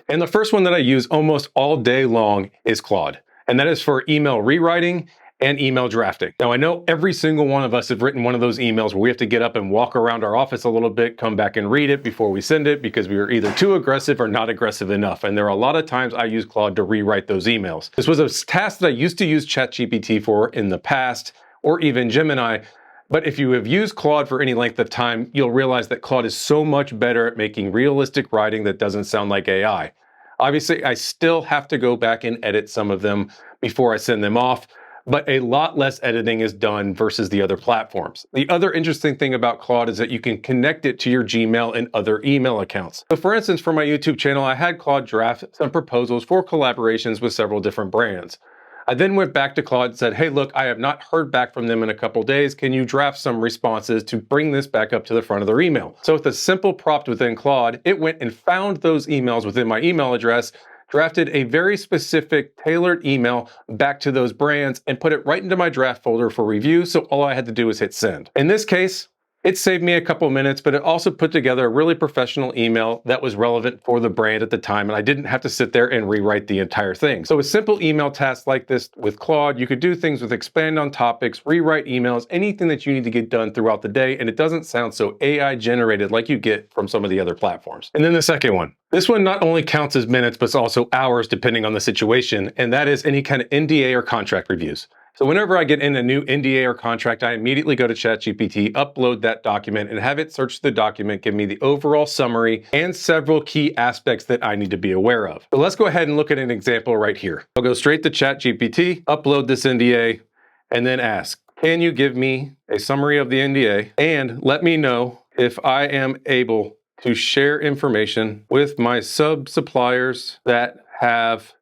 And the first one that I use almost all day long is Claude, and that is for email rewriting and email drafting. Now, I know every single one of us have written one of those emails where we have to get up and walk around our office a little bit, come back and read it before we send it because we were either too aggressive or not aggressive enough. And there are a lot of times I use Claude to rewrite those emails. This was a task that I used to use ChatGPT for in the past, or even Gemini. But if you have used Claude for any length of time, you'll realize that Claude is so much better at making realistic writing that doesn't sound like AI. Obviously, I still have to go back and edit some of them before I send them off, but a lot less editing is done versus the other platforms. The other interesting thing about Claude is that you can connect it to your Gmail and other email accounts. So for instance, for my YouTube channel, I had Claude draft some proposals for collaborations with several different brands. I then went back to Claude and said, hey, look, I have not heard back from them in a couple days. Can you draft some responses to bring this back up to the front of their email? So with a simple prompt within Claude, it went and found those emails within my email address, drafted a very specific tailored email back to those brands and put it right into my draft folder for review. So all I had to do was hit send. In this case, it saved me a couple minutes, but it also put together a really professional email that was relevant for the brand at the time, and I didn't have to sit there and rewrite the entire thing. So with simple email tasks like this with Claude, you could do things with expand on topics, rewrite emails, anything that you need to get done throughout the day, and it doesn't sound so AI generated like you get from some of the other platforms. And then the second one. This one not only counts as minutes, but it's also hours depending on the situation, and that is any kind of NDA or contract reviews. So whenever I get in a new NDA or contract, I immediately go to ChatGPT, upload that document, and have it search the document, give me the overall summary and several key aspects that I need to be aware of. So let's go ahead and look at an example right here. I'll go straight to ChatGPT, upload this NDA, and then ask, can you give me a summary of the NDA and let me know if I am able to share information with my sub-suppliers that have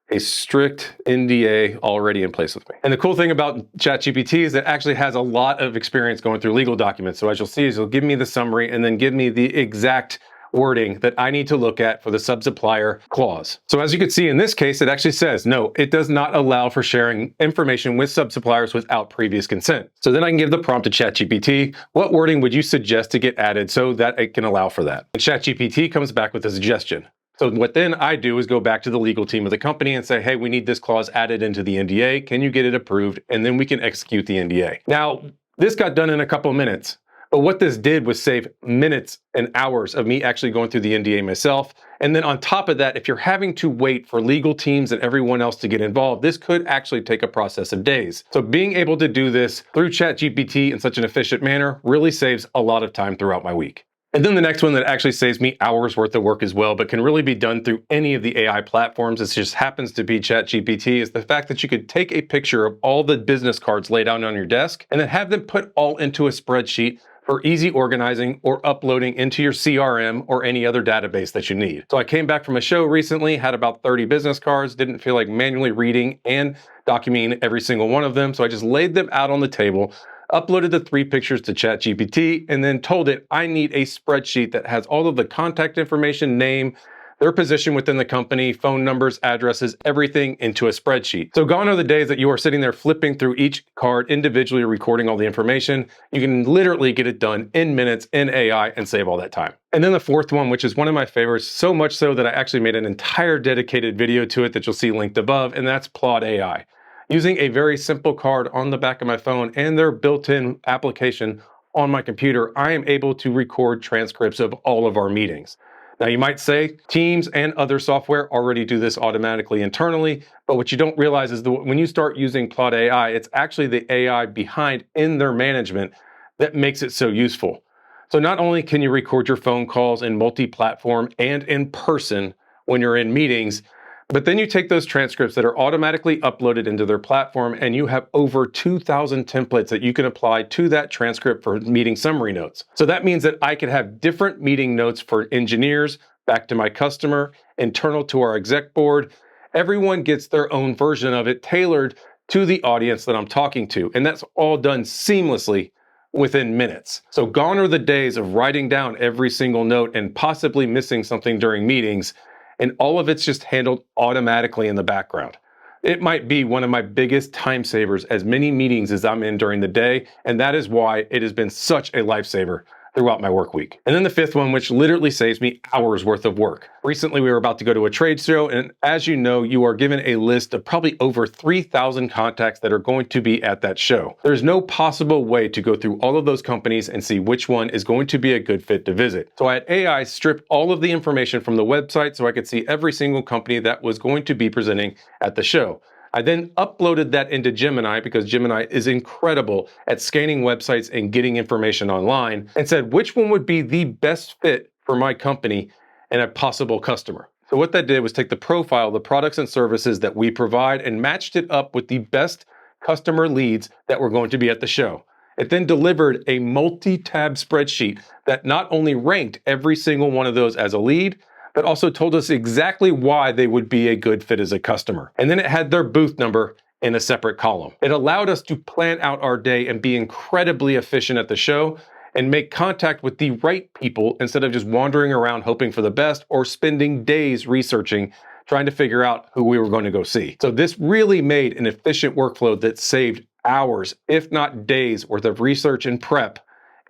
a strict NDA already in place with me. And the cool thing about ChatGPT is it actually has a lot of experience going through legal documents. So as you'll see, it'll give me the summary and then give me the exact wording that I need to look at for the sub-supplier clause. So as you can see in this case, it actually says, no, it does not allow for sharing information with sub-suppliers without previous consent. So then I can give the prompt to ChatGPT, what wording would you suggest to get added so that it can allow for that? And ChatGPT comes back with a suggestion. So what then I do is go back to the legal team of the company and say, hey, we need this clause added into the NDA. Can you get it approved? And then we can execute the NDA. Now, this got done in a couple of minutes, but what this did was save minutes and hours of me actually going through the NDA myself. And then on top of that, if you're having to wait for legal teams and everyone else to get involved, this could actually take a process of days. So being able to do this through ChatGPT in such an efficient manner really saves a lot of time throughout my week. And then the next one that actually saves me hours worth of work as well, but can really be done through any of the AI platforms, it just happens to be ChatGPT, is the fact that you could take a picture of all the business cards laid out on your desk and then have them put all into a spreadsheet for easy organizing or uploading into your CRM or any other database that you need. So I came back from a show recently, had about 30 business cards, didn't feel like manually reading and documenting every single one of them. So I just laid them out on the table, uploaded the 3 pictures to ChatGPT, and then told it I need a spreadsheet that has all of the contact information, name, their position within the company, phone numbers, addresses, everything into a spreadsheet. So gone are the days that you are sitting there flipping through each card individually, recording all the information. You can literally get it done in minutes in AI and save all that time. And then the fourth one, which is one of my favorites, so much so that I actually made an entire dedicated video to it that you'll see linked above, and that's Claude AI. Using a very simple card on the back of my phone and their built-in application on my computer, I am able to record transcripts of all of our meetings. Now you might say Teams and other software already do this automatically internally, but what you don't realize is that when you start using Claude AI, it's actually the AI behind in their management that makes it so useful. So not only can you record your phone calls in multi-platform and in person when you're in meetings, but then you take those transcripts that are automatically uploaded into their platform and you have over 2,000 templates that you can apply to that transcript for meeting summary notes. So that means that I could have different meeting notes for engineers, back to my customer, internal to our exec board. Everyone gets their own version of it tailored to the audience that I'm talking to. And that's all done seamlessly within minutes. So gone are the days of writing down every single note and possibly missing something during meetings. And all of it's just handled automatically in the background. It might be one of my biggest time savers as many meetings as I'm in during the day, and that is why it has been such a lifesaver throughout my work week. And then the fifth one, which literally saves me hours worth of work. Recently, we were about to go to a trade show, and as you know, you are given a list of probably over 3,000 contacts that are going to be at that show. There's no possible way to go through all of those companies and see which one is going to be a good fit to visit. So I had AI strip all of the information from the website so I could see every single company that was going to be presenting at the show. I then uploaded that into Gemini because Gemini is incredible at scanning websites and getting information online, and said which one would be the best fit for my company and a possible customer. So what that did was take the profile, the products and services that we provide, and matched it up with the best customer leads that were going to be at the show. It then delivered a multi-tab spreadsheet that not only ranked every single one of those as a lead, but also told us exactly why they would be a good fit as a customer. And then it had their booth number in a separate column. It allowed us to plan out our day and be incredibly efficient at the show and make contact with the right people instead of just wandering around hoping for the best or spending days researching, trying to figure out who we were going to go see. So this really made an efficient workflow that saved hours, if not days, worth of research and prep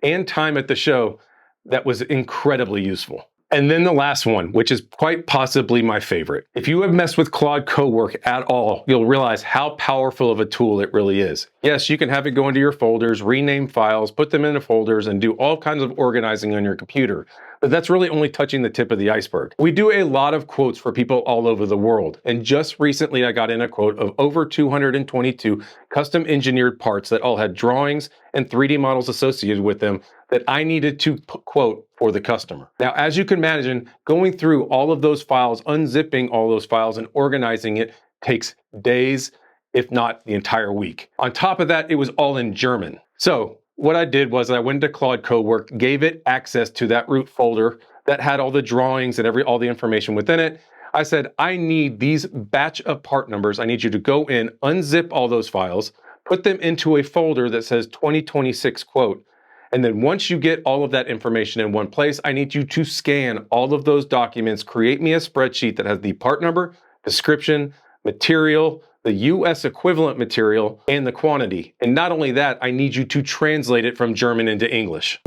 and time at the show that was incredibly useful. And then the last one, which is quite possibly my favorite. If you have messed with Claude Cowork at all, you'll realize how powerful of a tool it really is. Yes, you can have it go into your folders, rename files, put them into folders, and do all kinds of organizing on your computer. But that's really only touching the tip of the iceberg. We do a lot of quotes for people all over the world. And just recently, I got in a quote of over 222 custom engineered parts that all had drawings and 3D models associated with them that I needed to quote for the customer. Now, as you can imagine, going through all of those files, unzipping all those files and organizing it takes days, if not the entire week. On top of that, it was all in German. So what I did was I went to Claude Cowork, gave it access to that root folder that had all the drawings and all the information within it. I said, I need these batch of part numbers. I need you to go in, unzip all those files, put them into a folder that says 2026 quote. And then once you get all of that information in one place, I need you to scan all of those documents, create me a spreadsheet that has the part number, description, material, the US equivalent material, and the quantity. And not only that, I need you to translate it from German into English.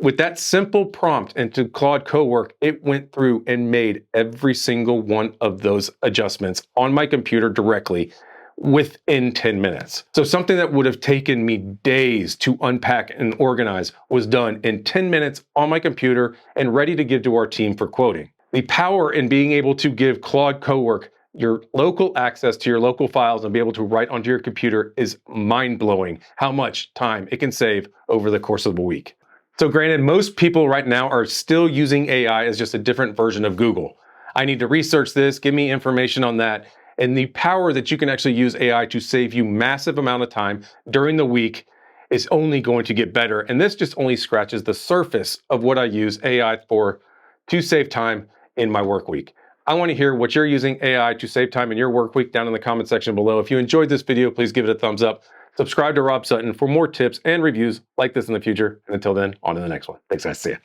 With that simple prompt into Claude Cowork, it went through and made every single one of those adjustments on my computer directly within 10 minutes. So something that would have taken me days to unpack and organize was done in 10 minutes on my computer and ready to give to our team for quoting. The power in being able to give Claude Cowork your local access to your local files and be able to write onto your computer is mind-blowing how much time it can save over the course of a week. So granted, most people right now are still using AI as just a different version of Google. I need to research this, give me information on that. And the power that you can actually use AI to save you massive amount of time during the week is only going to get better. And this just only scratches the surface of what I use AI for to save time in my work week. I want to hear what you're using AI to save time in your work week down in the comment section below. If you enjoyed this video, please give it a thumbs up. Subscribe to Robb Sutton for more tips and reviews like this in the future. And until then, on to the next one. Thanks guys, see ya.